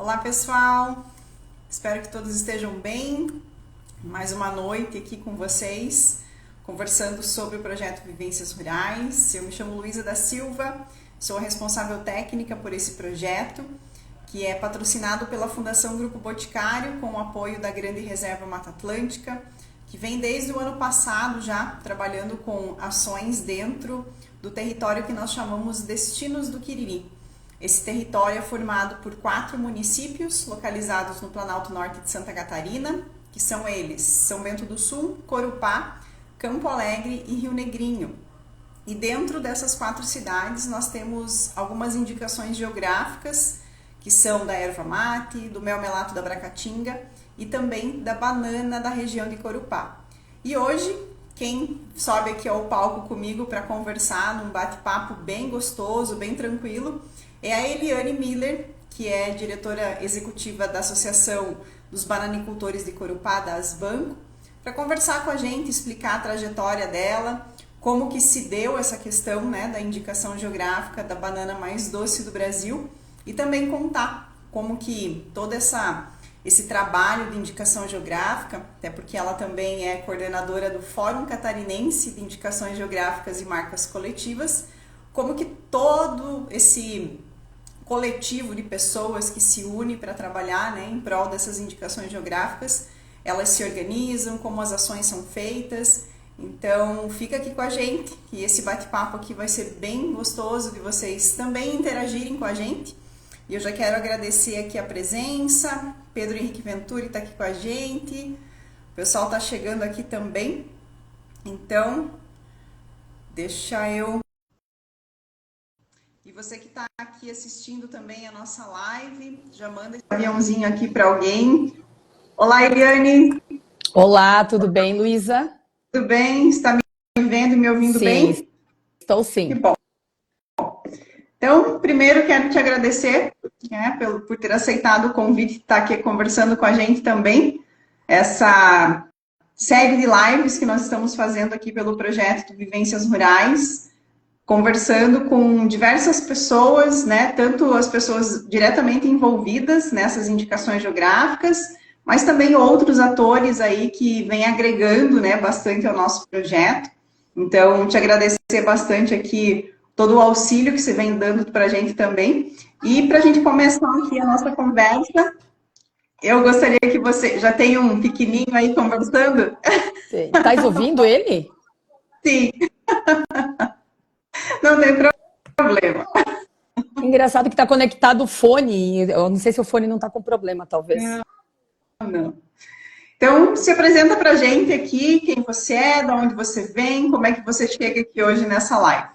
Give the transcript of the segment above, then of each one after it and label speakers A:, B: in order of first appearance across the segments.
A: Olá, pessoal. Espero que todos estejam bem. Mais uma noite aqui com vocês, conversando sobre o projeto Vivências Rurais. Eu me chamo Luísa da Silva, sou a responsável técnica por esse projeto, que é patrocinado pela Fundação Grupo Boticário, com o apoio da Grande Reserva Mata Atlântica, que vem desde o ano passado já trabalhando com ações dentro do território que nós chamamos Destinos do Quiriri. Esse território é formado por 4 municípios localizados no Planalto Norte de Santa Catarina, que são eles São Bento do Sul, Corupá, Campo Alegre e Rio Negrinho. E dentro dessas 4 cidades nós temos algumas indicações geográficas, que são da erva mate, do mel-melato da Bracatinga e também da banana da região de Corupá. E hoje, quem sobe aqui ao palco comigo para conversar num bate-papo bem gostoso, bem tranquilo, é a Eliane Miller, que é diretora executiva da Associação dos Bananicultores de Corupá, da Asbanco, para conversar com a gente, explicar a trajetória dela, como que se deu essa questão, né, da indicação geográfica da banana mais doce do Brasil e também contar como que todo esse trabalho de indicação geográfica, até porque ela também é coordenadora do Fórum Catarinense de Indicações Geográficas e Marcas Coletivas, como que todo esse coletivo de pessoas que se une para trabalhar, né, em prol dessas indicações geográficas, elas se organizam, como as ações são feitas. Então fica aqui com a gente, que esse bate-papo aqui vai ser bem gostoso de vocês também interagirem com a gente. E eu já quero agradecer aqui a presença, Pedro Henrique Venturi está aqui com a gente, o pessoal está chegando aqui também, então deixa eu... E você que está aqui assistindo também a nossa live, já manda esse aviãozinho aqui para alguém. Olá, Eliane.
B: Olá, tudo bem, Luísa?
A: Tudo bem? Está me vendo e me ouvindo bem?
B: Sim, estou sim.
A: Que bom. Então, primeiro quero te agradecer, né, por ter aceitado o convite de estar aqui conversando com a gente também. Essa série de lives que nós estamos fazendo aqui pelo projeto Vivências Rurais, conversando com diversas pessoas, né, tanto as pessoas diretamente envolvidas nessas indicações geográficas, mas também outros atores aí que vêm agregando, né, bastante ao nosso projeto. Então, te agradecer bastante aqui todo o auxílio que você vem dando para a gente também. E para a gente começar aqui a nossa conversa, eu gostaria que você... Já tem um pequenininho aí conversando?
B: Estás ouvindo ele?
A: Sim. Não tem problema.
B: Engraçado que está conectado o fone. Eu não sei se o fone não está com problema, talvez.
A: Não. Então, se apresenta para a gente aqui, quem você é, de onde você vem, como é que você chega aqui hoje nessa live.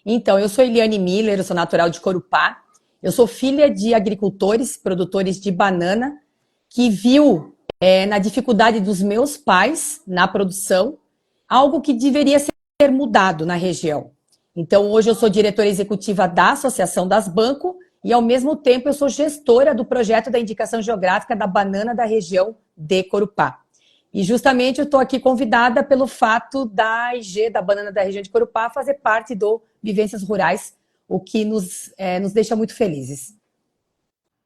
B: Então, eu sou Eliane Miller, eu sou natural de Corupá. Eu sou filha de agricultores, produtores de banana, que viu na dificuldade dos meus pais na produção algo que deveria ser mudado na região. Então, hoje eu sou diretora executiva da Associação das Banco e, ao mesmo tempo, eu sou gestora do projeto da indicação geográfica da banana da região de Corupá. E, justamente, eu estou aqui convidada pelo fato da AIG, da banana da região de Corupá, fazer parte do Vivências Rurais, o que nos deixa muito felizes.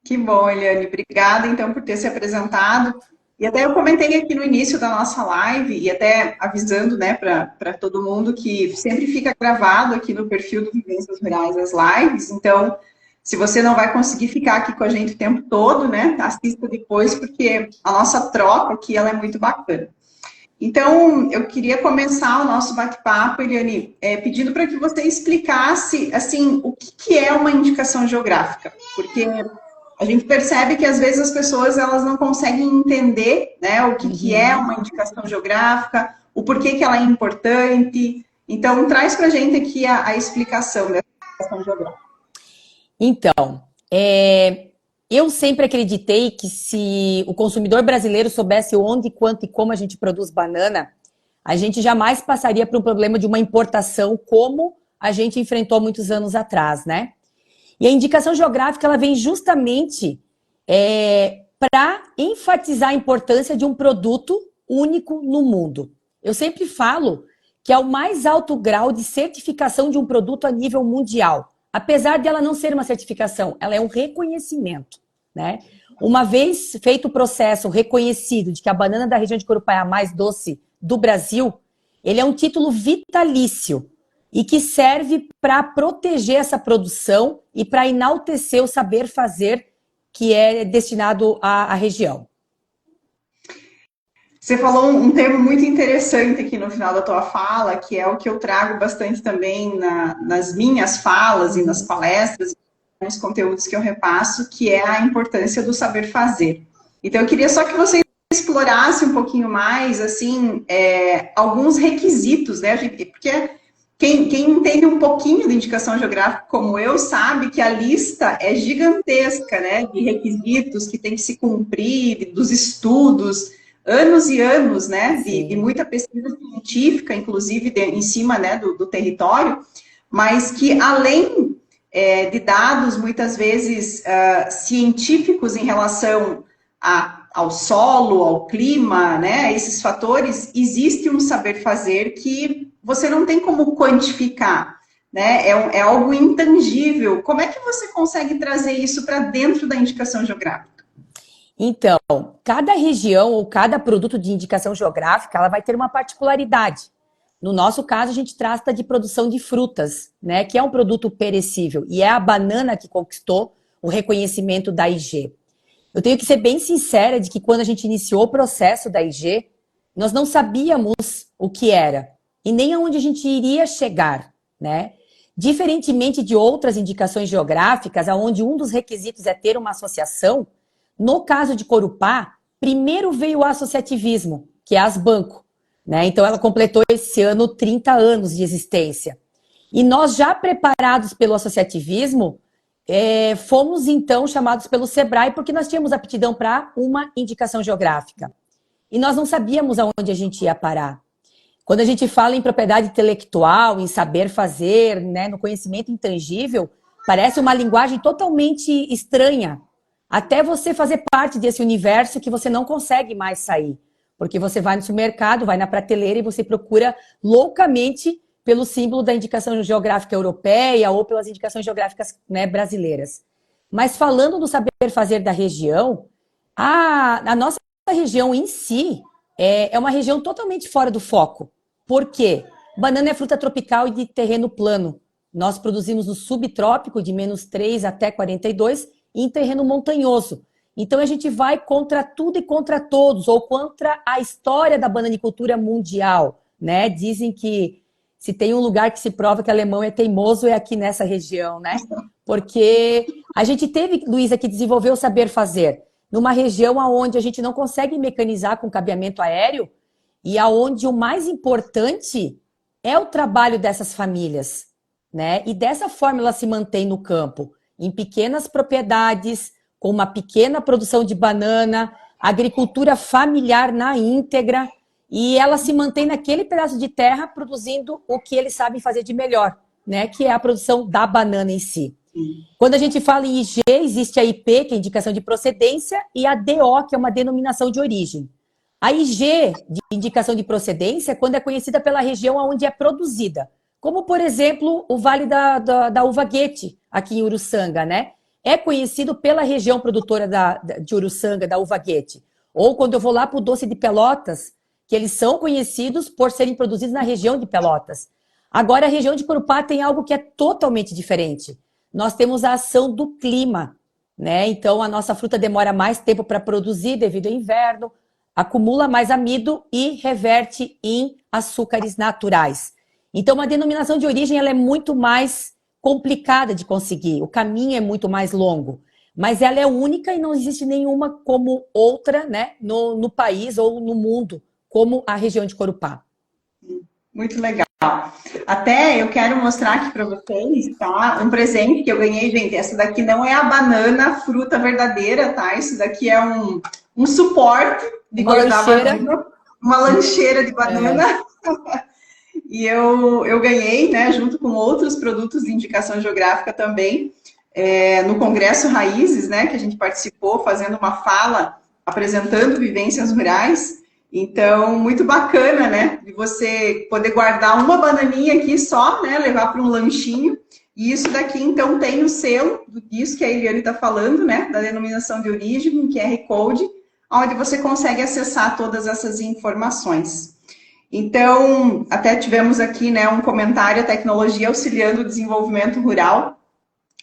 A: Que bom, Eliane. Obrigada, então, por ter se apresentado. E até eu comentei aqui no início da nossa live, e até avisando, né, para todo mundo que sempre fica gravado aqui no perfil do Vivências Rurais as lives. Então, se você não vai conseguir ficar aqui com a gente o tempo todo, né, assista depois, porque a nossa troca aqui ela é muito bacana. Então, eu queria começar o nosso bate-papo, Eliane, pedindo para que você explicasse, assim, o que é uma indicação geográfica, porque a gente percebe que, às vezes, as pessoas elas não conseguem entender, né, o que é uma indicação geográfica, o porquê que ela é importante. Então, traz para a gente aqui a explicação dessa indicação geográfica.
B: Então, eu sempre acreditei que se o consumidor brasileiro soubesse onde, quanto e como a gente produz banana, a gente jamais passaria por um problema de uma importação como a gente enfrentou muitos anos atrás, né? E a indicação geográfica ela vem justamente para enfatizar a importância de um produto único no mundo. Eu sempre falo que é o mais alto grau de certificação de um produto a nível mundial. Apesar de ela não ser uma certificação, ela é um reconhecimento. né? Uma vez feito o processo reconhecido de que a banana da região de Corupá é a mais doce do Brasil, ele é um título vitalício e que serve para proteger essa produção e para enaltecer o saber fazer que é destinado à região.
A: Você falou um termo muito interessante aqui no final da tua fala, que é o que eu trago bastante também nas minhas falas e nas palestras, nos conteúdos que eu repasso, que é a importância do saber fazer. Então, eu queria só que você explorasse um pouquinho mais, assim, alguns requisitos, né? Porque quem entende um pouquinho de indicação geográfica como eu, sabe que a lista é gigantesca, né? De requisitos que tem que se cumprir, dos estudos, anos e anos, né, de muita pesquisa científica, inclusive em cima, né, do território, mas que além de dados, muitas vezes, científicos em relação ao solo, ao clima, né, esses fatores, existe um saber fazer que você não tem como quantificar, né, é algo intangível. Como é que você consegue trazer isso para dentro da indicação geográfica?
B: Então, cada região ou cada produto de indicação geográfica, ela vai ter uma particularidade. No nosso caso, a gente trata de produção de frutas, né, que é um produto perecível, e é a banana que conquistou o reconhecimento da IG. Eu tenho que ser bem sincera de que quando a gente iniciou o processo da IG, nós não sabíamos o que era e nem aonde a gente iria chegar, né? Diferentemente de outras indicações geográficas, onde um dos requisitos é ter uma associação, no caso de Corupá, primeiro veio o associativismo, que é a Asbanco, né? Então ela completou esse ano 30 anos de existência. E nós já preparados pelo associativismo, fomos então chamados pelo Sebrae porque nós tínhamos aptidão para uma indicação geográfica. E nós não sabíamos aonde a gente ia parar. Quando a gente fala em propriedade intelectual, em saber fazer, né, no conhecimento intangível, parece uma linguagem totalmente estranha. Até você fazer parte desse universo que você não consegue mais sair. Porque você vai no supermercado, vai na prateleira e você procura loucamente pelo símbolo da indicação geográfica europeia ou pelas indicações geográficas, né, brasileiras. Mas falando do saber fazer da região, a nossa região em si é uma região totalmente fora do foco. Por quê? Banana é fruta tropical e de terreno plano. Nós produzimos no subtrópico de -3 até 42 em terreno montanhoso. Então a gente vai contra tudo e contra todos, ou contra a história da bananicultura mundial, né? Dizem que se tem um lugar que se prova que alemão é teimoso, é aqui nessa região, né? Porque a gente teve, Luísa, que desenvolver o saber fazer numa região onde a gente não consegue mecanizar com cabeamento aéreo e aonde o mais importante é o trabalho dessas famílias, né? E dessa forma ela se mantém no campo, em pequenas propriedades, com uma pequena produção de banana, agricultura familiar na íntegra, e ela se mantém naquele pedaço de terra produzindo o que eles sabem fazer de melhor, né? Que é a produção da banana em si. Quando a gente fala em IG, existe a IP, que é indicação de procedência, e a DO, que é uma denominação de origem. A IG, de indicação de procedência, quando é conhecida pela região onde é produzida, como, por exemplo, o Vale da Uva Guete, aqui em Uruçanga, né? É conhecido pela região produtora de Uruçanga, da Uva Guete. Ou quando eu vou lá para o doce de Pelotas, que eles são conhecidos por serem produzidos na região de Pelotas. Agora, a região de Corupá tem algo que é totalmente diferente. Nós temos a ação do clima, né? Então, a nossa fruta demora mais tempo para produzir devido ao inverno, acumula mais amido e reverte em açúcares naturais. Então, uma denominação de origem ela é muito mais complicada de conseguir, o caminho é muito mais longo, mas ela é única e não existe nenhuma como outra, né, no país ou no mundo, como a região de Corupá.
A: Muito legal. Até eu quero mostrar aqui para vocês, tá? Um presente que eu ganhei, gente. Essa daqui não é a banana, fruta verdadeira, tá? Isso daqui é um suporte de guardar banana, uma lancheira de banana. E eu ganhei, né, junto com outros produtos de indicação geográfica também, no Congresso Raízes, né, que a gente participou, fazendo uma fala, apresentando vivências rurais. Então, muito bacana, né, de você poder guardar uma bananinha aqui só, né, levar para um lanchinho. E isso daqui, então, tem o selo disso que a Eliane está falando, né? Da denominação de origem, um QR Code, onde você consegue acessar todas essas informações. Então, até tivemos aqui, né, um comentário, a tecnologia auxiliando o desenvolvimento rural.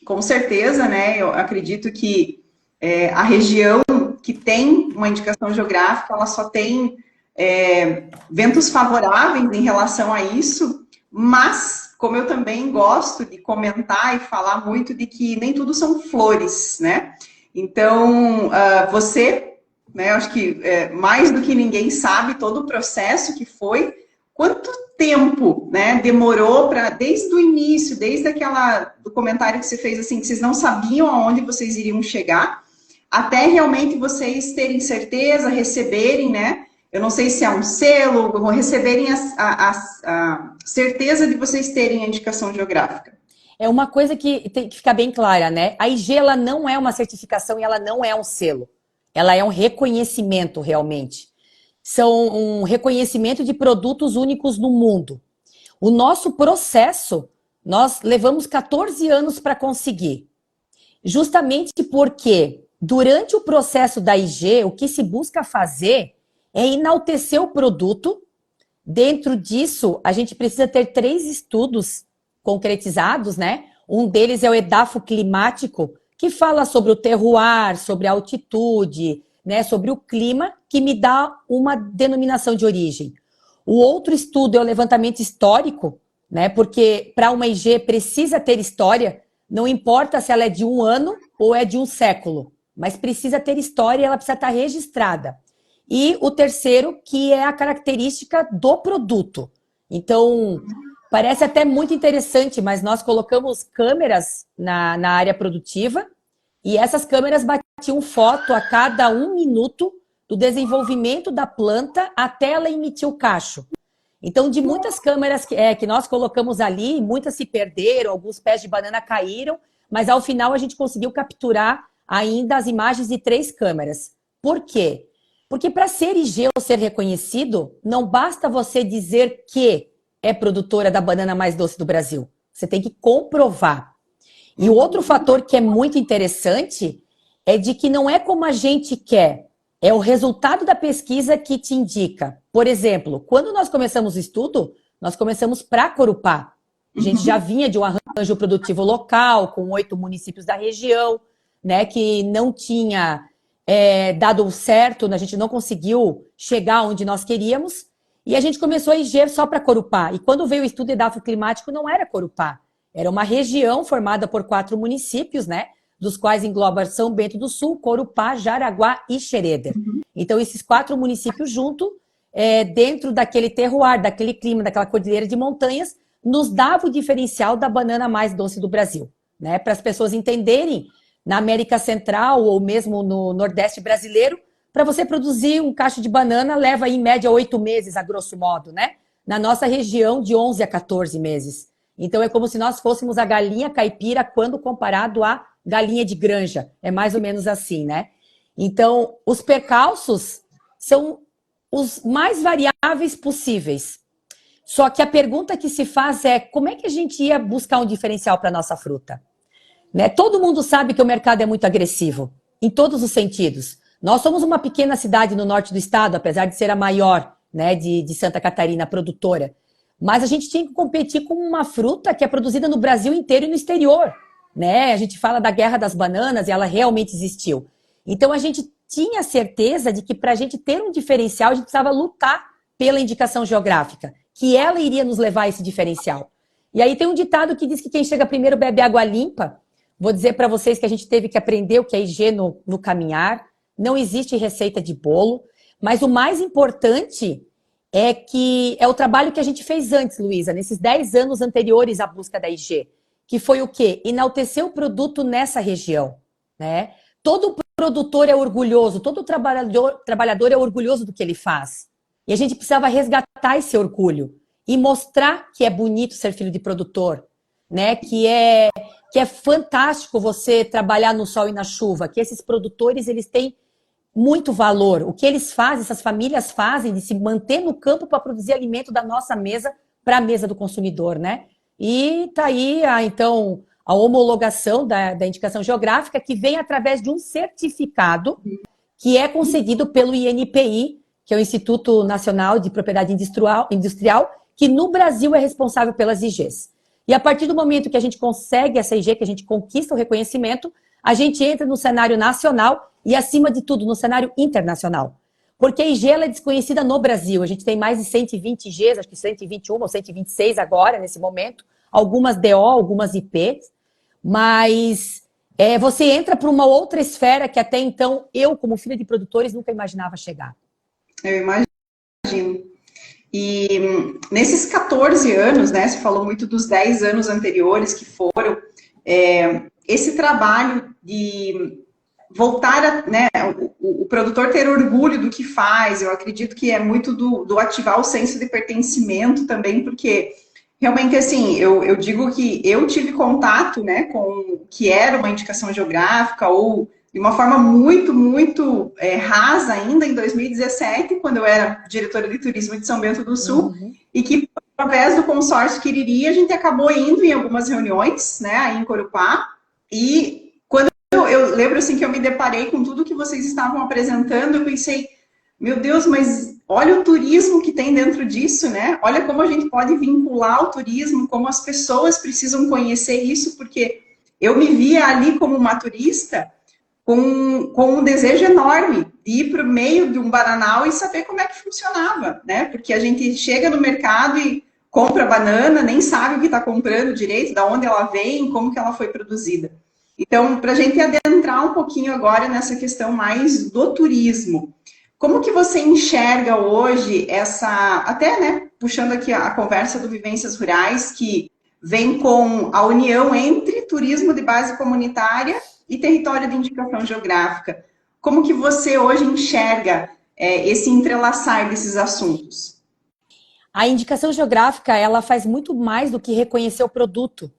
A: Com certeza, né? Eu acredito que a região que tem uma indicação geográfica, ela só tem ventos favoráveis em relação a isso, mas, como eu também gosto de comentar e falar muito de que nem tudo são flores, né? Então, você, né, eu acho que mais do que ninguém sabe todo o processo que foi, quanto tempo, né, demorou para, desde o início, desde do comentário que você fez, assim, que vocês não sabiam aonde vocês iriam chegar, até realmente vocês terem certeza, receberem, né? Eu não sei se é um selo, receberem a certeza de vocês terem a indicação geográfica.
B: É uma coisa que tem que ficar bem clara, né? A IG, ela não é uma certificação e ela não é um selo. Ela é um reconhecimento, realmente. São um reconhecimento de produtos únicos no mundo. O nosso processo, nós levamos 14 anos para conseguir. Justamente porque, durante o processo da IG, o que se busca fazer é enaltecer o produto. Dentro disso, a gente precisa ter 3 estudos concretizados, né? Um deles é o edafo climático, que fala sobre o terroir, sobre a altitude, né? Sobre o clima, que me dá uma denominação de origem. O outro estudo é o levantamento histórico, né? Porque para uma IG precisa ter história, não importa se ela é de 1 ano ou é de 1 século, mas precisa ter história e ela precisa estar registrada. E o terceiro, que é a característica do produto. Então, parece até muito interessante, mas nós colocamos câmeras na área produtiva e essas câmeras batiam foto a cada 1 minuto do desenvolvimento da planta até ela emitir o cacho. Então, de muitas câmeras que nós colocamos ali, muitas se perderam, alguns pés de banana caíram, mas ao final a gente conseguiu capturar ainda as imagens de 3 câmeras. Por quê? Porque para ser IG ou ser reconhecido, não basta você dizer que é produtora da banana mais doce do Brasil. Você tem que comprovar. E o outro fator que é muito interessante é de que não é como a gente quer, é o resultado da pesquisa que te indica. Por exemplo, quando nós começamos o estudo, nós começamos para Corupá. A gente já vinha de um arranjo produtivo local, com 8 municípios da região, né, que não tinha dado certo, a gente não conseguiu chegar onde nós queríamos, e a gente começou a IG só para Corupá. E quando veio o estudo edafo climático, não era Corupá, era uma região formada por 4 municípios, né, dos quais engloba São Bento do Sul, Corupá, Jaraguá e Xereder. Então, esses 4 municípios juntos, dentro daquele terroir, daquele clima, daquela cordilheira de montanhas, nos dava o diferencial da banana mais doce do Brasil, né, para as pessoas entenderem. Na América Central ou mesmo no Nordeste brasileiro, para você produzir um cacho de banana leva em média 8 meses, a grosso modo, né? Na nossa região, de 11 a 14 meses. Então, é como se nós fôssemos a galinha caipira quando comparado à galinha de granja. É mais ou menos assim, né? Então, os percalços são os mais variáveis possíveis. Só que a pergunta que se faz é como é que a gente ia buscar um diferencial para a nossa fruta? Né? Todo mundo sabe que o mercado é muito agressivo, em todos os sentidos. Nós somos uma pequena cidade no norte do estado, apesar de ser a maior, né, de Santa Catarina, produtora. Mas a gente tinha que competir com uma fruta que é produzida no Brasil inteiro e no exterior. Né? A gente fala da guerra das bananas e ela realmente existiu. Então a gente tinha certeza de que para a gente ter um diferencial, a gente precisava lutar pela indicação geográfica, que ela iria nos levar a esse diferencial. E aí tem um ditado que diz que quem chega primeiro bebe água limpa. Vou dizer para vocês que a gente teve que aprender o que é IG no caminhar. Não existe receita de bolo. Mas o mais importante é o trabalho que a gente fez antes, Luísa, nesses 10 anos anteriores à busca da IG. Que foi o quê? Enaltecer o produto nessa região. Né? Todo produtor é orgulhoso, todo trabalhador é orgulhoso do que ele faz. E a gente precisava resgatar esse orgulho e mostrar que é bonito ser filho de produtor, né? Que é fantástico você trabalhar no sol e na chuva, que esses produtores eles têm muito valor. O que eles fazem, essas famílias fazem de se manter no campo para produzir alimento da nossa mesa para a mesa do consumidor, né? e está aí, então, a homologação da indicação geográfica, que vem através de um certificado que é concedido pelo INPI, que é o Instituto Nacional de Propriedade Industrial, que no Brasil é responsável pelas IGs. E a partir do momento que a gente consegue essa IG, que a gente conquista o reconhecimento, a gente entra no cenário nacional e, acima de tudo, no cenário internacional. Porque a IG ela é desconhecida no Brasil. A gente tem mais de 120 IGs, acho que 121 ou 126 agora, nesse momento. Algumas DO, algumas IPs. Mas você entra para uma outra esfera que até então eu, como filha de produtores, nunca imaginava chegar.
A: Eu imagino. E nesses 14 anos, né, você falou muito dos 10 anos anteriores que foram, esse trabalho de voltar a, né, o produtor ter orgulho do que faz, eu acredito que é muito do ativar o senso de pertencimento também, porque realmente, assim, eu digo que eu tive contato, né, com o que era uma indicação geográfica ou de uma forma muito, muito rasa ainda em 2017, quando eu era diretora de turismo de São Bento do Sul, e que através do consórcio Quiriri, a gente acabou indo em algumas reuniões, né, aí em Corupá, e quando eu lembro, assim, que eu me deparei com tudo que vocês estavam apresentando, eu pensei, meu Deus, mas olha o turismo que tem dentro disso, né? Olha como a gente pode vincular o turismo, como as pessoas precisam conhecer isso, porque eu me via ali como uma turista com um desejo enorme de ir para o meio de um bananal e saber como é que funcionava, né? Porque a gente chega no mercado e compra banana, nem sabe o que está comprando direito, de onde ela vem, como que ela foi produzida. Então, para a gente adentrar um pouquinho agora nessa questão mais do turismo, como que você enxerga hoje essa, até, né, puxando aqui a conversa do Vivências Rurais, que vem com a união entre turismo de base comunitária e território de indicação geográfica. Como que você hoje enxerga esse entrelaçar desses assuntos?
B: A indicação geográfica, ela faz muito mais do que reconhecer o produto.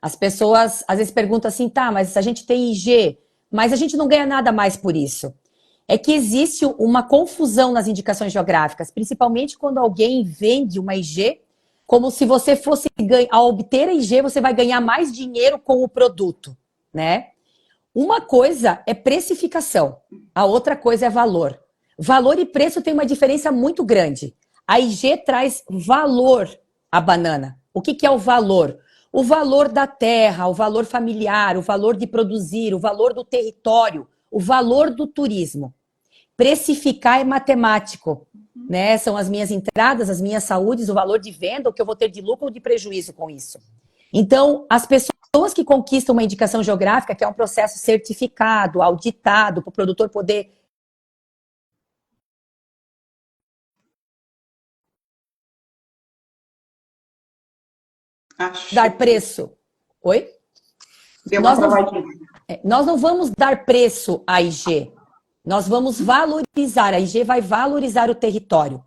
B: As pessoas às vezes perguntam assim, tá, mas a gente tem IG, mas a gente não ganha nada mais por isso. É que existe uma confusão nas indicações geográficas, principalmente quando alguém vende uma IG, como se você fosse ao obter a IG, você vai ganhar mais dinheiro com o produto, né? Uma coisa é precificação, a outra coisa é valor. Valor e preço tem uma diferença muito grande. A IG traz valor à banana. O que é o valor? O valor da terra, o valor familiar, o valor de produzir, o valor do território, o valor do turismo. Precificar é matemático, né? São as minhas entradas, as minhas saúdes, o valor de venda, o que eu vou ter de lucro ou de prejuízo com isso. Então, as pessoas que conquistam uma indicação geográfica, que é um processo certificado, auditado, para o produtor poder dar preço. Oi? Nós não vamos dar preço à IG. Nós vamos valorizar. A IG vai valorizar o território.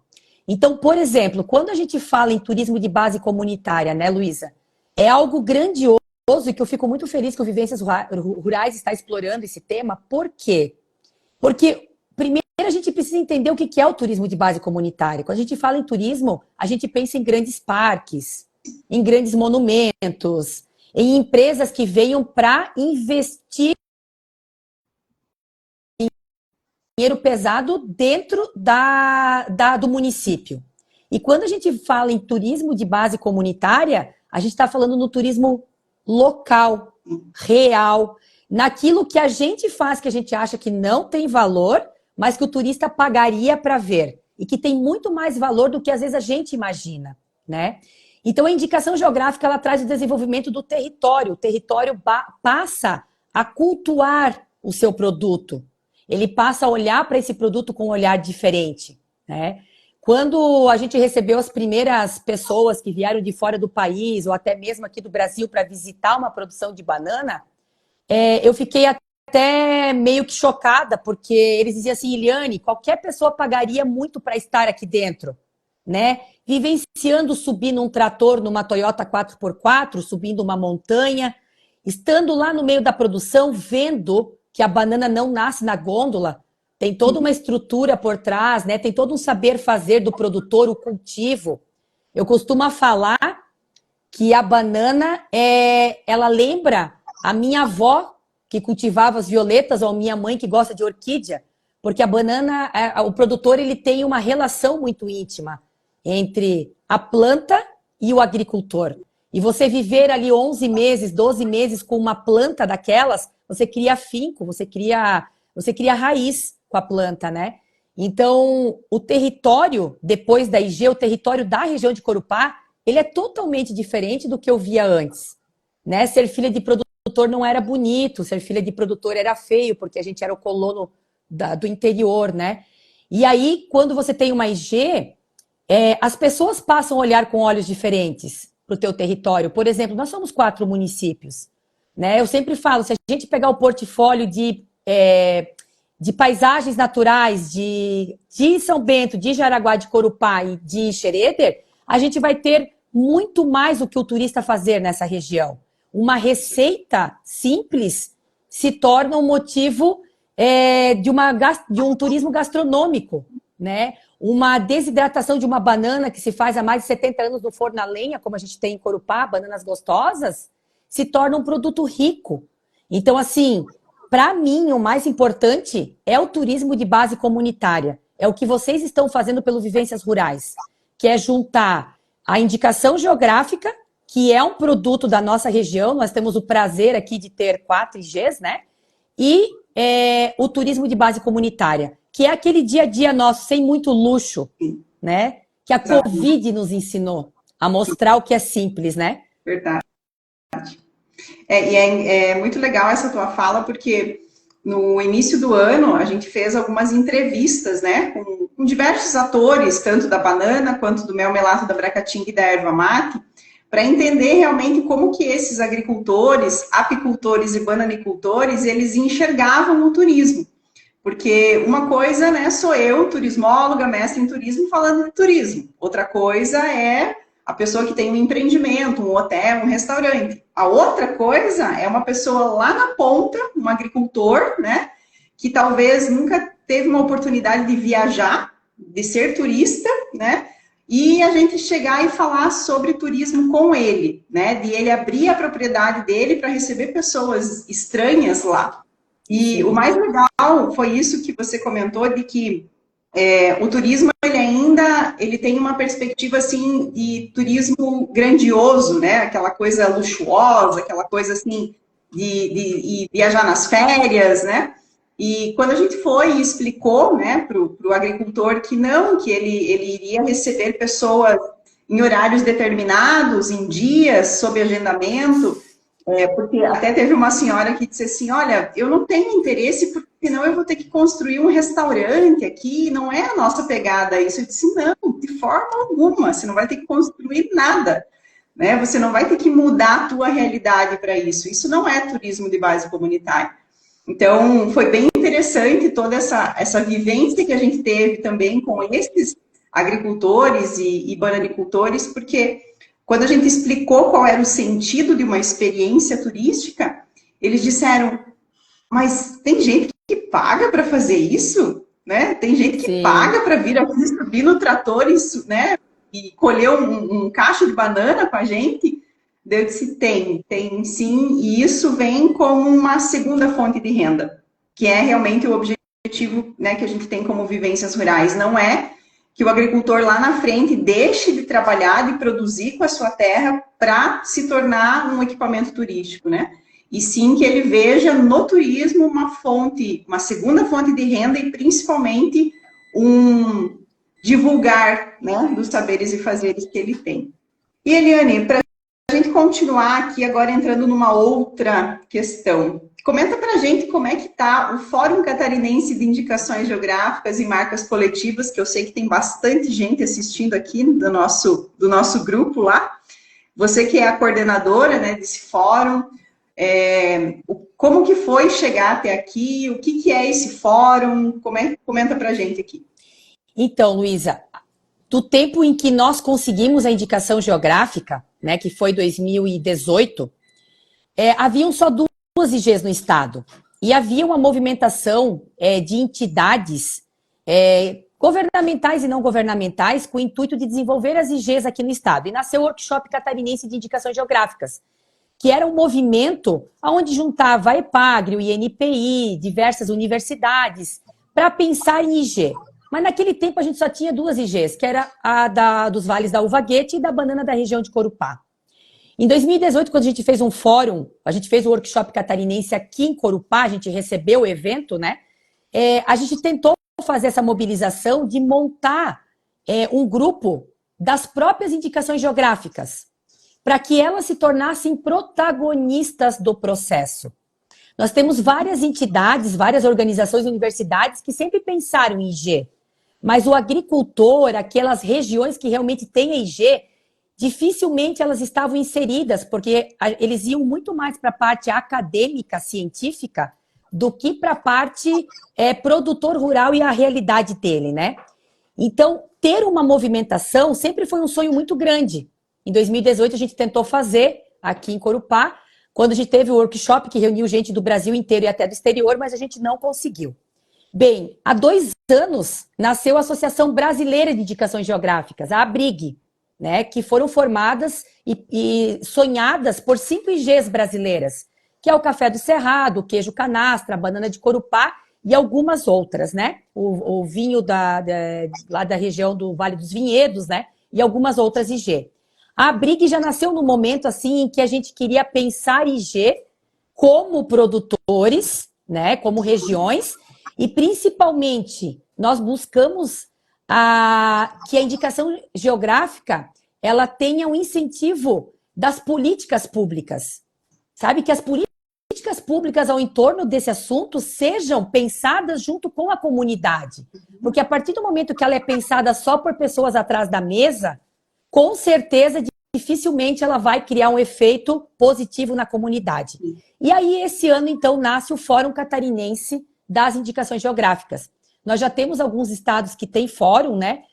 B: Então, por exemplo, quando a gente fala em turismo de base comunitária, né, Luísa? É algo grandioso e que eu fico muito feliz que o Vivências Rurais está explorando esse tema. Por quê? Porque, primeiro, a gente precisa entender o que é o turismo de base comunitária. Quando a gente fala em turismo, a gente pensa em grandes parques, em grandes monumentos, em empresas que venham para investir dinheiro pesado dentro do município. E quando a gente fala em turismo de base comunitária, a gente está falando no turismo local, real, naquilo que a gente faz, que a gente acha que não tem valor, mas que o turista pagaria para ver. E que tem muito mais valor do que às vezes a gente imagina, né? Então, a indicação geográfica, ela traz o desenvolvimento do território. O território passa a cultuar o seu produto. Ele passa a olhar para esse produto com um olhar diferente, né? Quando a gente recebeu as primeiras pessoas que vieram de fora do país, ou até mesmo aqui do Brasil, para visitar uma produção de banana, eu fiquei até meio que chocada, porque eles diziam assim, Eliane, qualquer pessoa pagaria muito para estar aqui dentro, né? Vivenciando subir num trator, numa Toyota 4x4, subindo uma montanha, estando lá no meio da produção, vendo que a banana não nasce na gôndola, tem toda uma estrutura por trás, né? Tem todo um saber fazer do produtor, o cultivo. Eu costumo falar que a banana, ela lembra a minha avó, que cultivava as violetas, ou a minha mãe, que gosta de orquídea, porque a banana, o produtor, ele tem uma relação muito íntima entre a planta e o agricultor. E você viver ali 11 meses, 12 meses com uma planta daquelas, você cria afinco, você cria raiz com a planta, né? Então, o território, depois da IG, o território da região de Corupá, ele é totalmente diferente do que eu via antes, né? Ser filha de produtor não era bonito, ser filha de produtor era feio, porque a gente era o colono do interior, né? E aí, quando você tem uma IG, as pessoas passam a olhar com olhos diferentes para o teu território. Por exemplo, nós somos 4 municípios, né? Eu sempre falo, se a gente pegar o portfólio de paisagens naturais de São Bento, de Jaraguá, de Corupá e de Xereder, a gente vai ter muito mais o que o turista fazer nessa região. Uma receita simples se torna um motivo de um turismo gastronômico, né? Uma desidratação de uma banana que se faz há mais de 70 anos no forno a lenha, como a gente tem em Corupá, bananas gostosas, se torna um produto rico. Então, assim, para mim, o mais importante é o turismo de base comunitária. É o que vocês estão fazendo pelo Vivências Rurais, que é juntar a indicação geográfica, que é um produto da nossa região, nós temos o prazer aqui de ter 4 IGs, né? E o turismo de base comunitária, que é aquele dia a dia nosso, sem muito luxo, né? Que a Covid nos ensinou a mostrar o que é simples, né?
A: Verdade. É muito legal essa tua fala, porque no início do ano a gente fez algumas entrevistas, né, com diversos atores, tanto da banana quanto do mel melato, da bracatinga e da erva mate, para entender realmente como que esses agricultores, apicultores e bananicultores, eles enxergavam o turismo. Porque uma coisa, né, sou eu, turismóloga, mestre em turismo, falando de turismo. Outra coisa é a pessoa que tem um empreendimento, um hotel, um restaurante. A outra coisa é uma pessoa lá na ponta, um agricultor, né, que talvez nunca teve uma oportunidade de viajar, de ser turista, né, e a gente chegar e falar sobre turismo com ele, né, de ele abrir a propriedade dele para receber pessoas estranhas lá. E o mais legal foi isso que você comentou, de que o turismo, ele tem uma perspectiva, assim, de turismo grandioso, né? Aquela coisa luxuosa, aquela coisa, assim, de viajar nas férias, né? E quando a gente foi e explicou, né, para o agricultor que não, que ele iria receber pessoas em horários determinados, em dias, sob agendamento, porque até teve uma senhora que disse assim, olha, eu não tenho interesse, porque senão eu vou ter que construir um restaurante aqui, não é a nossa pegada isso. Eu disse, não, de forma alguma, você não vai ter que construir nada, né? Você não vai ter que mudar a tua realidade para isso. Isso não é turismo de base comunitária. Então, foi bem interessante toda essa vivência que a gente teve também com esses agricultores e bananicultores, porque quando a gente explicou qual era o sentido de uma experiência turística, eles disseram, mas tem gente que paga para fazer isso, né? Tem gente que paga para vir aqui subir no trator, né? E colher um cacho de banana com a gente. Eu disse, tem sim, e isso vem como uma segunda fonte de renda, que é realmente o objetivo, né, que a gente tem como Vivências Rurais. Não é que o agricultor lá na frente deixe de trabalhar, de produzir com a sua terra para se tornar um equipamento turístico, né? E sim que ele veja no turismo uma segunda fonte de renda e principalmente divulgar, né, dos saberes e fazeres que ele tem. E Eliane, para a gente continuar aqui agora entrando numa outra questão, comenta para a gente como é que está o Fórum Catarinense de Indicações Geográficas e Marcas Coletivas, que eu sei que tem bastante gente assistindo aqui do nosso grupo lá. Você que é a coordenadora, né, desse fórum, como que foi chegar até aqui? O que é esse fórum? Comenta para a gente aqui.
B: Então, Luísa, do tempo em que nós conseguimos a indicação geográfica, né, que foi 2018, haviam só 2 IGs no estado. E havia uma movimentação de entidades governamentais e não governamentais, com o intuito de desenvolver as IGs aqui no estado. E nasceu o Workshop Catarinense de Indicações Geográficas, que era um movimento onde juntava a EPAGRE, o INPI, diversas universidades, para pensar em IG. Mas naquele tempo a gente só tinha duas IGs, que era a dos Vales da Uva Guete e da Banana da região de Corupá. Em 2018, quando a gente fez um fórum, a gente fez o Workshop Catarinense aqui em Corupá, a gente recebeu o evento, né? A gente tentou fazer essa mobilização de montar um grupo das próprias indicações geográficas, para que elas se tornassem protagonistas do processo. Nós temos várias entidades, várias organizações, universidades que sempre pensaram em IG, mas o agricultor, aquelas regiões que realmente têm IG, dificilmente elas estavam inseridas, porque eles iam muito mais para a parte acadêmica, científica, do que para a parte produtor rural e a realidade dele, né? Então, ter uma movimentação sempre foi um sonho muito grande. Em 2018, a gente tentou fazer aqui em Corupá, quando a gente teve o workshop que reuniu gente do Brasil inteiro e até do exterior, mas a gente não conseguiu. Bem, há 2 anos nasceu a Associação Brasileira de Indicações Geográficas, a ABRIG, né, que foram formadas e sonhadas por 5 IGs brasileiras, que é o café do Cerrado, o queijo canastra, a banana de Corupá e algumas outras, né? O vinho lá da região do Vale dos Vinhedos, né? E algumas outras IG. A Brig já nasceu no momento assim em que a gente queria pensar IG como produtores, né? Como regiões, e principalmente nós buscamos que a indicação geográfica ela tenha um incentivo das políticas públicas. Sabe, que as políticas públicas ao entorno desse assunto sejam pensadas junto com a comunidade. Porque a partir do momento que ela é pensada só por pessoas atrás da mesa, com certeza, dificilmente ela vai criar um efeito positivo na comunidade. E aí, esse ano, então, nasce o Fórum Catarinense das Indicações Geográficas. Nós já temos alguns estados que têm fórum, né?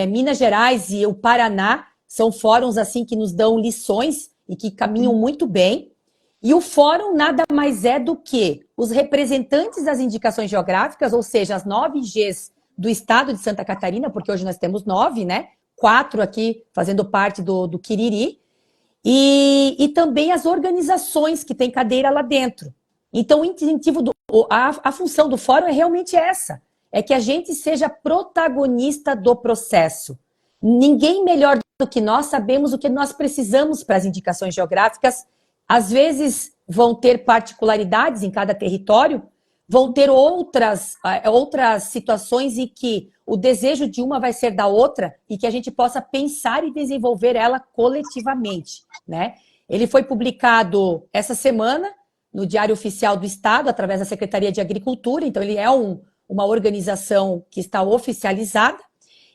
B: Minas Gerais e o Paraná são fóruns assim que nos dão lições e que caminham muito bem. E o fórum nada mais é do que os representantes das indicações geográficas, ou seja, as 9 IGs do estado de Santa Catarina, porque hoje nós temos 9, né? 4 aqui fazendo parte do Quiriri, e também as organizações que têm cadeira lá dentro. Então, o incentivo a função do fórum é realmente essa, é que a gente seja protagonista do processo. Ninguém melhor do que nós sabemos o que nós precisamos para as indicações geográficas. Às vezes vão ter particularidades em cada território, vão ter outras situações em que o desejo de uma vai ser da outra e que a gente possa pensar e desenvolver ela coletivamente, né? Ele foi publicado essa semana no Diário Oficial do Estado, através da Secretaria de Agricultura, então ele é uma organização que está oficializada.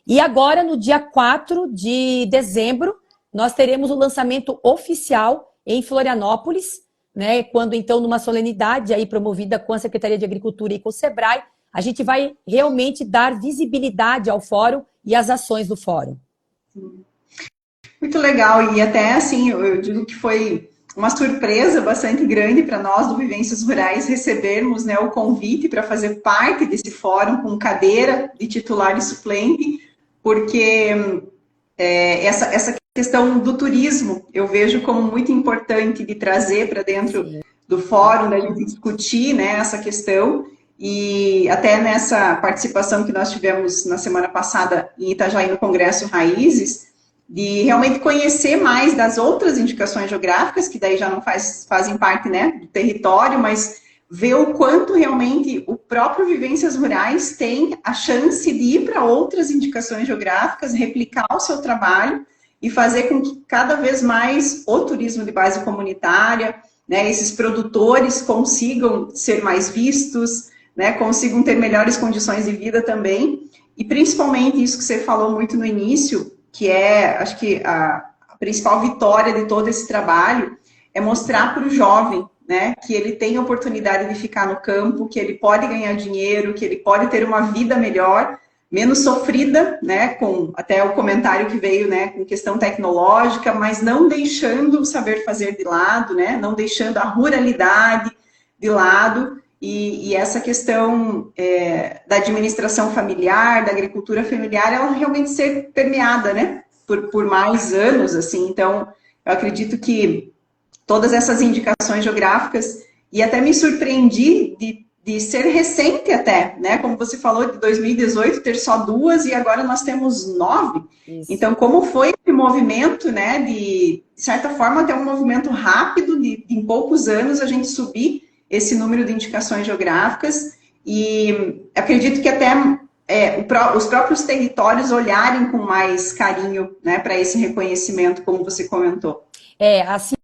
B: E agora, no dia 4 de dezembro, nós teremos o lançamento oficial em Florianópolis, né? Quando, então, numa solenidade aí promovida com a Secretaria de Agricultura e com o SEBRAE, a gente vai realmente dar visibilidade ao fórum e às ações do fórum.
A: Muito legal, e até assim, eu digo que foi uma surpresa bastante grande para nós do Vivências Rurais recebermos, né, o convite para fazer parte desse fórum com cadeira de titular e suplente, porque essa questão do turismo eu vejo como muito importante de trazer para dentro do fórum, da gente discutir, né, essa questão. E até nessa participação que nós tivemos na semana passada em Itajaí, no Congresso Raízes, de realmente conhecer mais das outras indicações geográficas, que daí já não fazem parte, né, do território, mas ver o quanto realmente o próprio Vivências Rurais tem a chance de ir para outras indicações geográficas, replicar o seu trabalho e fazer com que cada vez mais o turismo de base comunitária, né, esses produtores consigam ser mais vistos, né, consigam ter melhores condições de vida também, e principalmente isso que você falou muito no início, que acho que a principal vitória de todo esse trabalho é mostrar para o jovem, né, que ele tem a oportunidade de ficar no campo, que ele pode ganhar dinheiro, que ele pode ter uma vida melhor, menos sofrida, né, com até o comentário que veio, né, com questão tecnológica, mas não deixando o saber fazer de lado, né, não deixando a ruralidade de lado. e essa questão da administração familiar, da agricultura familiar, ela realmente ser permeada, né, por mais anos, assim. Então, eu acredito que todas essas indicações geográficas, e até me surpreendi de ser recente até, né, como você falou, de 2018 ter só 2 e agora nós temos 9.
B: Isso.
A: Então, como foi esse movimento, né, de certa forma, até um movimento rápido, de em poucos anos a gente subir esse número de indicações geográficas, e acredito que até os próprios territórios olharem com mais carinho, né, para esse reconhecimento, como você comentou.
B: Assim,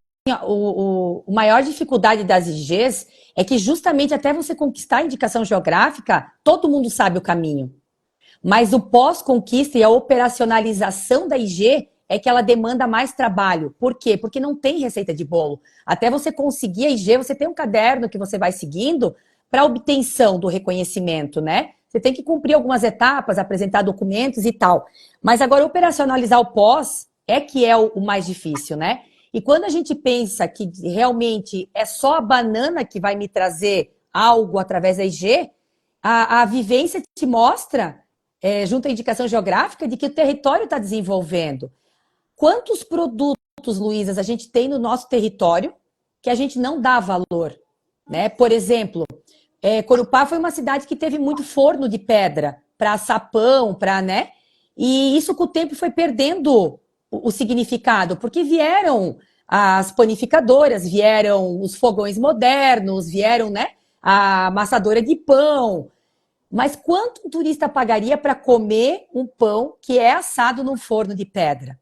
B: o maior dificuldade das IGs é que justamente até você conquistar a indicação geográfica, todo mundo sabe o caminho. Mas o pós-conquista e a operacionalização da IG é que ela demanda mais trabalho. Por quê? Porque não tem receita de bolo. Até você conseguir a IG, você tem um caderno que você vai seguindo para obtenção do reconhecimento, né? Você tem que cumprir algumas etapas, apresentar documentos e tal. Mas agora, operacionalizar o pós é que é o mais difícil, né? E quando a gente pensa que realmente é só a banana que vai me trazer algo através da IG, a vivência te mostra junto à indicação geográfica, de que o território está desenvolvendo. Quantos produtos, Luísas, a gente tem no nosso território que a gente não dá valor? Né? Por exemplo, Corupá foi uma cidade que teve muito forno de pedra para assar pão, né? E isso com o tempo foi perdendo o significado, porque vieram as panificadoras, vieram os fogões modernos, vieram, né, a amassadora de pão. Mas quanto um turista pagaria para comer um pão que é assado num forno de pedra?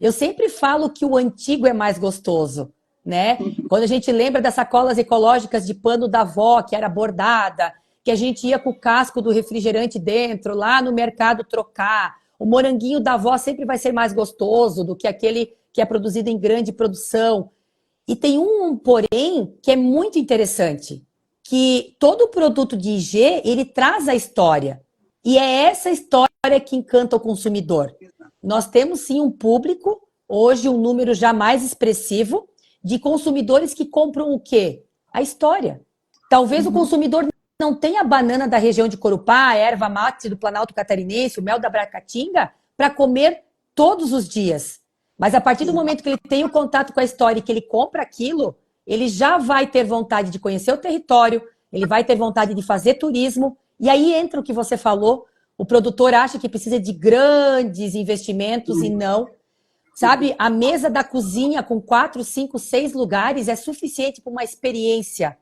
B: Eu sempre falo que o antigo é mais gostoso, né? Quando a gente lembra das sacolas ecológicas de pano da avó, que era bordada, que a gente ia com o casco do refrigerante dentro, lá no mercado trocar. O moranguinho da avó sempre vai ser mais gostoso do que aquele que é produzido em grande produção. E tem um porém que é muito interessante, que todo produto de IG, ele traz a história. E é essa história que encanta o consumidor. Nós temos, sim, um público, hoje um número já mais expressivo, de consumidores que compram o quê? A história. Talvez o consumidor não tenha a banana da região de Corupá, a erva mate do Planalto Catarinense, o mel da Bracatinga, para comer todos os dias. Mas a partir do momento que ele tem o contato com a história e que ele compra aquilo, ele já vai ter vontade de conhecer o território, ele vai ter vontade de fazer turismo, e aí entra o que você falou, o produtor acha que precisa de grandes investimentos e não. Sabe, a mesa da cozinha com 4, 5, 6 lugares é suficiente para uma experiência,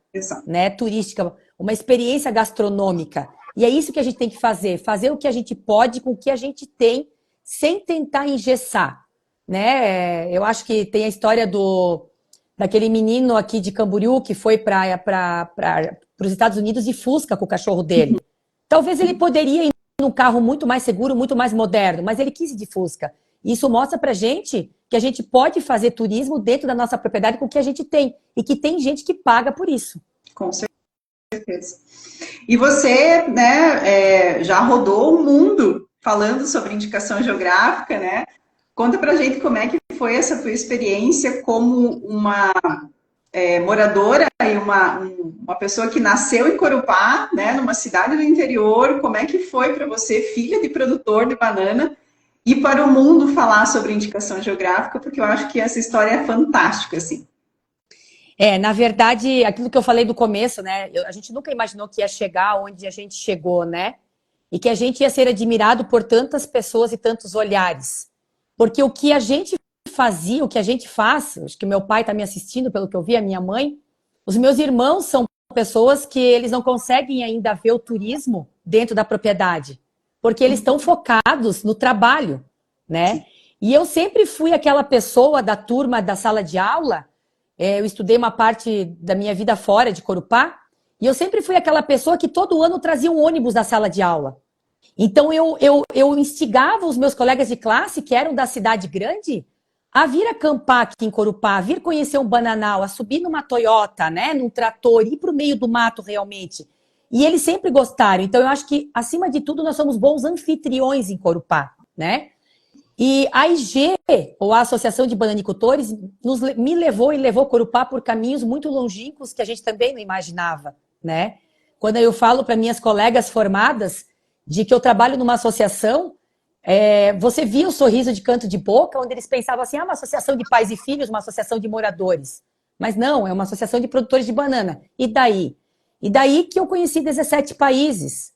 B: né, turística, uma experiência gastronômica. E é isso que a gente tem que fazer o que a gente pode com o que a gente tem, sem tentar engessar. Né? Eu acho que tem a história daquele menino aqui de Camboriú que foi para os Estados Unidos de Fusca com o cachorro dele. Talvez ele poderia ir num carro muito mais seguro, muito mais moderno, mas ele quis ir de Fusca. Isso mostra pra gente que a gente pode fazer turismo dentro da nossa propriedade com o que a gente tem. E que tem gente que paga por isso.
A: Com certeza. E você, né, já rodou o mundo falando sobre indicação geográfica, né? Conta pra gente como é que foi essa tua experiência como uma moradora e uma pessoa que nasceu em Corupá, né, numa cidade do interior. Como é que foi para você, filha de produtor de banana, ir para o mundo falar sobre indicação geográfica? Porque eu acho que essa história é fantástica, assim.
B: Na verdade, aquilo que eu falei do começo, né? A gente nunca imaginou que ia chegar onde a gente chegou, né? E que a gente ia ser admirado por tantas pessoas e tantos olhares. Porque o que a gente fazia, o que a gente faz, acho que meu pai está me assistindo, pelo que eu vi, a minha mãe, os meus irmãos são pessoas que eles não conseguem ainda ver o turismo dentro da propriedade, porque eles estão focados no trabalho, né? E eu sempre fui aquela pessoa da turma da sala de aula, eu estudei uma parte da minha vida fora de Corupá, e eu sempre fui aquela pessoa que todo ano trazia um ônibus da sala de aula. Então eu instigava os meus colegas de classe, que eram da cidade grande, a vir acampar aqui em Corupá, a vir conhecer um bananal, a subir numa Toyota, né, num trator, ir para o meio do mato realmente. E eles sempre gostaram. Então eu acho que, acima de tudo, nós somos bons anfitriões em Corupá, né? E a IG, ou a Associação de Bananicultores, me levou e levou Corupá por caminhos muito longínquos que a gente também não imaginava, né? quando eu falo para minhas colegas formadas de que eu trabalho numa associação, você via o sorriso de canto de boca, onde eles pensavam assim, uma associação de pais e filhos, uma associação de moradores. Mas não, é uma associação de produtores de banana. E daí? E daí que eu conheci 17 países.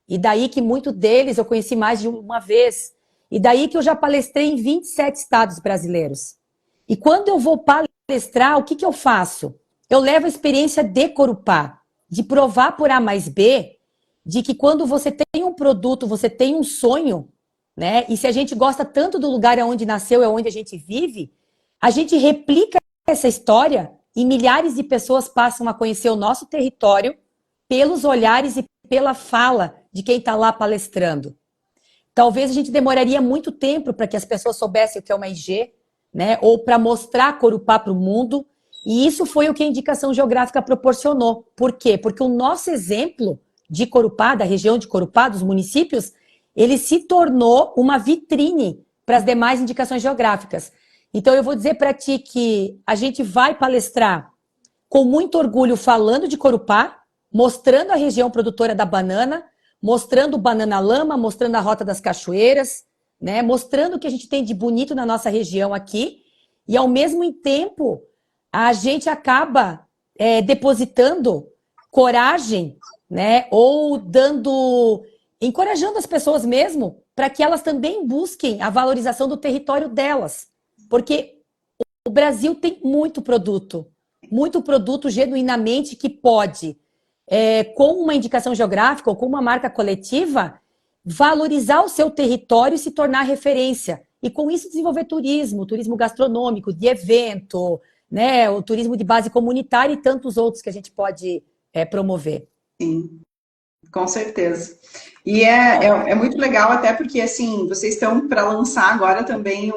B: E daí que muitos deles eu conheci mais de uma vez. E daí que eu já palestrei em 27 estados brasileiros. E quando eu vou palestrar, o que, que eu faço? Eu levo a experiência de Corupá, de provar por A mais B, de que quando você tem um produto, você tem um sonho, né? E se a gente gosta tanto do lugar onde nasceu, é onde a gente vive, a gente replica essa história e milhares de pessoas passam a conhecer o nosso território pelos olhares e pela fala de quem está lá palestrando. Talvez a gente demoraria muito tempo para que as pessoas soubessem o que é uma IG, né? Ou para mostrar Corupá para o mundo. E isso foi o que a indicação geográfica proporcionou. Por quê? Porque o nosso exemplo de Corupá, da região de Corupá, dos municípios, ele se tornou uma vitrine para as demais indicações geográficas. Então, eu vou dizer para ti que a gente vai palestrar com muito orgulho falando de Corupá, mostrando a região produtora da banana, mostrando o Banana Lama, mostrando a Rota das Cachoeiras, né? Mostrando o que a gente tem de bonito na nossa região aqui. E, ao mesmo tempo, a gente acaba depositando coragem, né? Ou encorajando as pessoas mesmo para que elas também busquem a valorização do território delas. Porque o Brasil tem muito produto genuinamente que pode, com uma indicação geográfica ou com uma marca coletiva, valorizar o seu território e se tornar referência. E com isso desenvolver turismo gastronômico, de evento, né, o turismo de base comunitária e tantos outros que a gente pode promover.
A: Sim, com certeza. E é muito legal até porque, assim, vocês estão para lançar agora também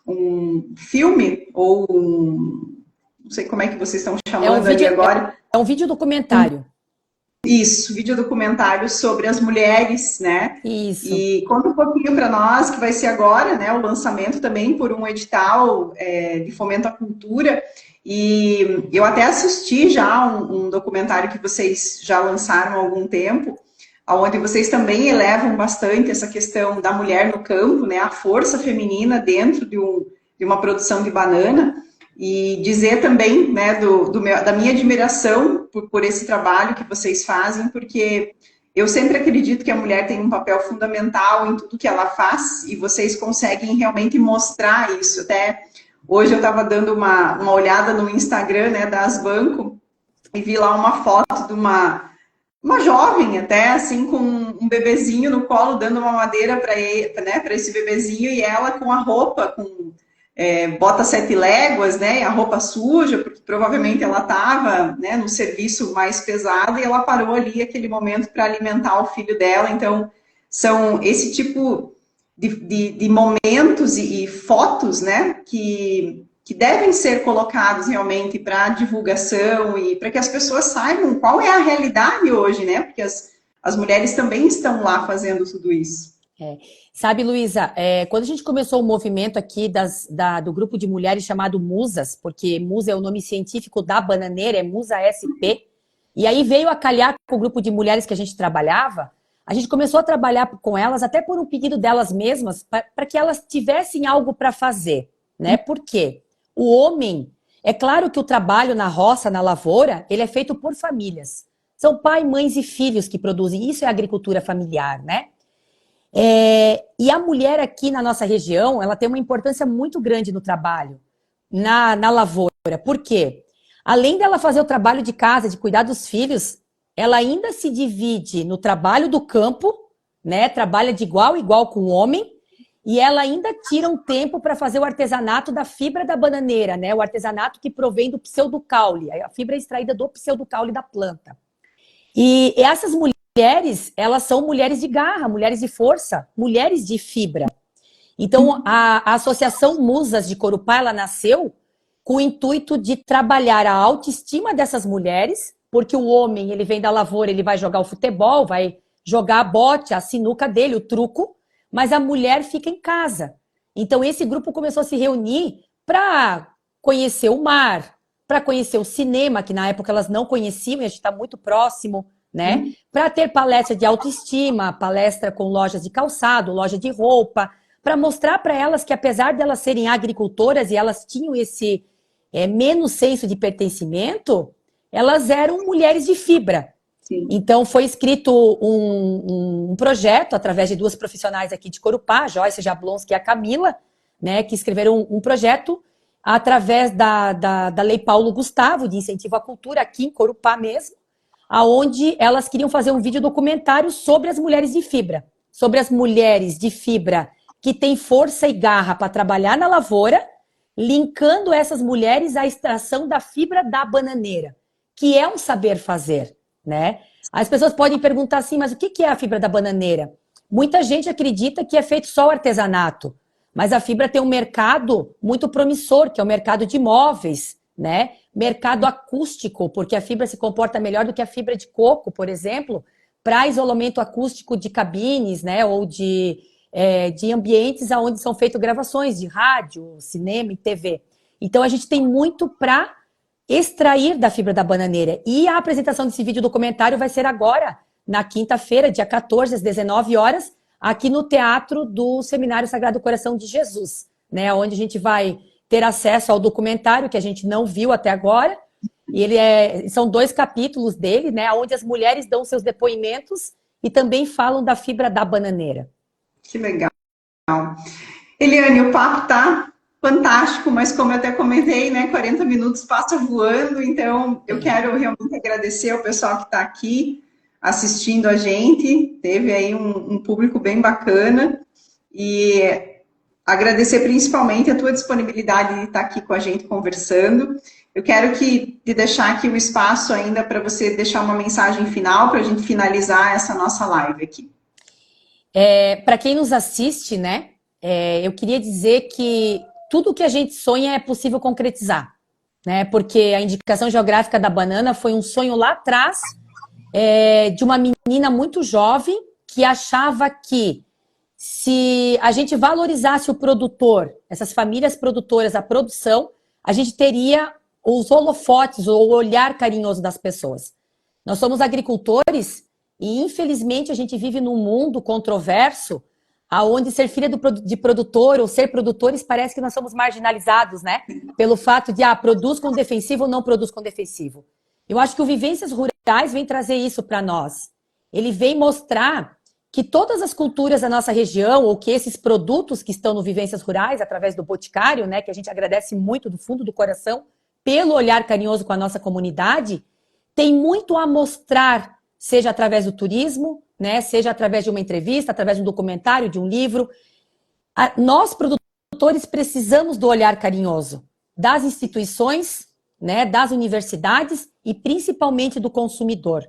A: um filme ou não sei como é que vocês estão chamando ali agora.
B: É um vídeo documentário.
A: Isso, vídeo documentário sobre as mulheres, né?
B: Isso.
A: E conta um pouquinho para nós, que vai ser agora, né? O lançamento também por um edital de fomento à cultura. E eu até assisti já um documentário que vocês já lançaram há algum tempo, onde vocês também elevam bastante essa questão da mulher no campo, né? A força feminina dentro de uma produção de banana. E dizer também, né, da minha admiração por esse trabalho que vocês fazem, porque eu sempre acredito que a mulher tem um papel fundamental em tudo que ela faz e vocês conseguem realmente mostrar isso. Até hoje eu estava dando uma olhada no Instagram, né, da Asbanco e vi lá uma foto de uma jovem até, assim, com um bebezinho no colo, dando uma madeira para né, para esse bebezinho e ela com a roupa, bota 7 léguas, né, e a roupa suja, porque provavelmente ela estava, né, no serviço mais pesado e ela parou ali aquele momento para alimentar o filho dela. Então, são esse tipo de momentos e fotos, né, que devem ser colocados realmente para divulgação e para que as pessoas saibam qual é a realidade hoje, né, porque as mulheres também estão lá fazendo tudo isso.
B: Sabe, Luísa, quando a gente começou o movimento aqui do grupo de mulheres chamado Musas, porque Musa é o nome científico da bananeira, é Musa SP, e aí veio a calhar com o grupo de mulheres que a gente trabalhava, a gente começou a trabalhar com elas, até por um pedido delas mesmas, para que elas tivessem algo para fazer, né? Por quê? O homem, é claro que o trabalho na roça, na lavoura, ele é feito por famílias. São pai, mães e filhos que produzem, isso é agricultura familiar, né? E a mulher aqui na nossa região, ela tem uma importância muito grande no trabalho, na lavoura. Por quê? Além dela fazer o trabalho de casa, de cuidar dos filhos, ela ainda se divide no trabalho do campo, né? Trabalha de igual a igual com o homem, e ela ainda tira um tempo para fazer o artesanato da fibra da bananeira, né? O artesanato que provém do pseudocaule. A fibra é extraída do pseudocaule da planta. E essas mulheres, elas são mulheres de garra, mulheres de força, mulheres de fibra. Então, a Associação Musas de Corupá, ela nasceu com o intuito de trabalhar a autoestima dessas mulheres, porque o homem, ele vem da lavoura, ele vai jogar o futebol, vai jogar a bote, a sinuca dele, o truco, mas a mulher fica em casa. Então, esse grupo começou a se reunir para conhecer o mar, para conhecer o cinema, que na época elas não conheciam, e a gente está muito próximo, né? Para ter palestra de autoestima, palestra com lojas de calçado, loja de roupa, para mostrar para elas que apesar de elas serem agricultoras e elas tinham esse menos senso de pertencimento, elas eram mulheres de fibra. Sim. Então, foi escrito um projeto através de duas profissionais aqui de Corupá, a Joyce Jablonski e a Camila, né, que escreveram um projeto através da Lei Paulo Gustavo, de incentivo à cultura, aqui em Corupá mesmo, aonde elas queriam fazer um vídeo documentário sobre as mulheres de fibra, sobre as mulheres de fibra que têm força e garra para trabalhar na lavoura, linkando essas mulheres à extração da fibra da bananeira, que é um saber fazer, né? As pessoas podem perguntar assim, mas o que é a fibra da bananeira? Muita gente acredita que é feito só o artesanato, mas a fibra tem um mercado muito promissor, que é o mercado de móveis, né? Mercado acústico, porque a fibra se comporta melhor do que a fibra de coco, por exemplo, para isolamento acústico de cabines, né? Ou de ambientes onde são feitas gravações de rádio, cinema e TV. Então, a gente tem muito para extrair da fibra da bananeira. E a apresentação desse vídeo documentário vai ser agora, na quinta-feira, dia 14, às 19 horas, aqui no Teatro do Seminário Sagrado Coração de Jesus, né? Onde a gente vai ter acesso ao documentário, que a gente não viu até agora. E são 2 capítulos dele, né? Onde as mulheres dão seus depoimentos e também falam da fibra da bananeira.
A: Que legal. Eliane, o papo tá fantástico, mas como eu até comentei, né, 40 minutos passa voando, então eu quero realmente agradecer ao pessoal que está aqui assistindo a gente, teve aí um público bem bacana, e agradecer principalmente a tua disponibilidade de estar aqui com a gente conversando. Eu quero te deixar aqui o espaço ainda para você deixar uma mensagem final, para a gente finalizar essa nossa live aqui.
B: Para quem nos assiste, né, eu queria dizer que tudo que a gente sonha é possível concretizar, né? Porque a indicação geográfica da banana foi um sonho lá atrás de uma menina muito jovem que achava que se a gente valorizasse o produtor, essas famílias produtoras, a produção, a gente teria os holofotes, ou o olhar carinhoso das pessoas. Nós somos agricultores e, infelizmente, a gente vive num mundo controverso aonde ser filha de produtor ou ser produtores parece que nós somos marginalizados, né? Pelo fato de, produz com defensivo ou não produz com defensivo. Eu acho que o Vivências Rurais vem trazer isso para nós. Ele vem mostrar que todas as culturas da nossa região, ou que esses produtos que estão no Vivências Rurais, através do Boticário, né, que a gente agradece muito do fundo do coração, pelo olhar carinhoso com a nossa comunidade, tem muito a mostrar, seja através do turismo, né, seja através de uma entrevista, através de um documentário, de um livro. Nós, produtores, precisamos do olhar carinhoso das instituições, né, das universidades e principalmente do consumidor.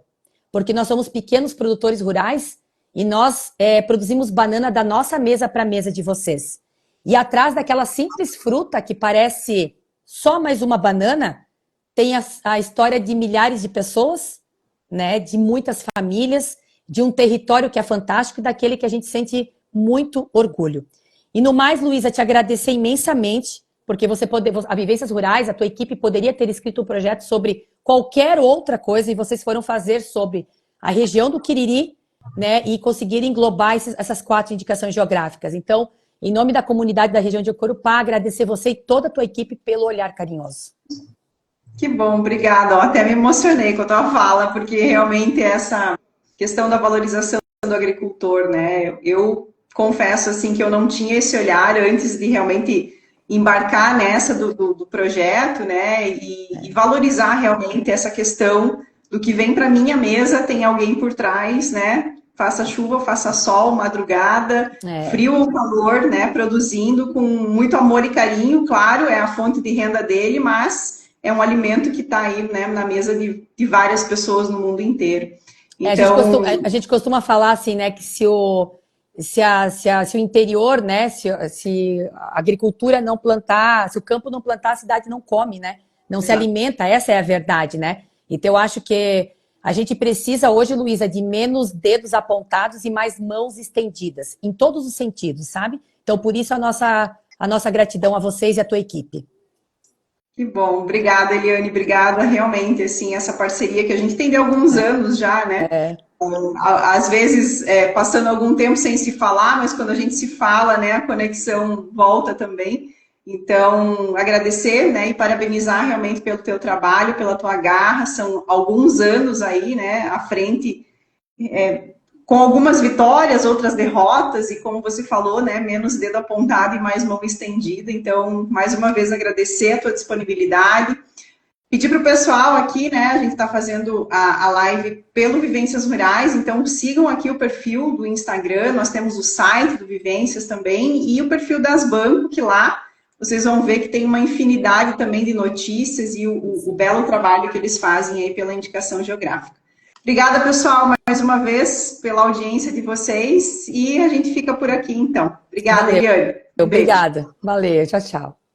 B: Porque nós somos pequenos produtores rurais e nós produzimos banana da nossa mesa para a mesa de vocês. E atrás daquela simples fruta que parece só mais uma banana, tem a história de milhares de pessoas, né, de muitas famílias, de um território que é fantástico e daquele que a gente sente muito orgulho. E no mais, Luísa, te agradecer imensamente, porque a Vivências Rurais, a tua equipe poderia ter escrito um projeto sobre qualquer outra coisa e vocês foram fazer sobre a região do Quiriri, né, e conseguirem englobar essas 4 indicações geográficas. Então, em nome da comunidade da região de Corupá, agradecer você e toda a tua equipe pelo olhar carinhoso.
A: Que bom, obrigada. Eu até me emocionei com a tua fala, porque realmente essa questão da valorização do agricultor, né? Eu confesso assim que eu não tinha esse olhar antes de realmente embarcar nessa do projeto, né? E valorizar realmente essa questão do que vem para minha mesa, tem alguém por trás, né? Faça chuva, faça sol, madrugada, frio ou calor, né? Produzindo com muito amor e carinho, claro, é a fonte de renda dele, mas é um alimento que está aí, né, na mesa de várias pessoas no mundo inteiro. Então...
B: a gente costuma falar assim, né, que se o interior, né, se a agricultura não plantar, se o campo não plantar, a cidade não come, né? Não se alimenta, essa é a verdade, né? Então eu acho que a gente precisa hoje, Luísa, de menos dedos apontados e mais mãos estendidas, em todos os sentidos, sabe? Então por isso a nossa gratidão a vocês e a tua equipe.
A: Que bom, obrigada, Eliane, obrigada. Realmente, assim, essa parceria que a gente tem de alguns anos já, né?
B: É,
A: Às vezes, passando algum tempo sem se falar, mas quando a gente se fala, né, a conexão volta também. Então, agradecer, né, e parabenizar realmente pelo teu trabalho, pela tua garra. São alguns anos aí, né, à frente, com algumas vitórias, outras derrotas, e como você falou, né, menos dedo apontado e mais mão estendida. Então, mais uma vez, agradecer a tua disponibilidade. Pedir para o pessoal aqui, né? A gente está fazendo a live pelo Vivências Rurais, então sigam aqui o perfil do Instagram, nós temos o site do Vivências também e o perfil das Banco, que lá vocês vão ver que tem uma infinidade também de notícias e o belo trabalho que eles fazem aí pela indicação geográfica. Obrigada, pessoal, mais uma vez pela audiência de vocês e a gente fica por aqui, então. Obrigada,
B: valeu.
A: Eliane. Um beijo.
B: Obrigada. Valeu. Tchau, tchau.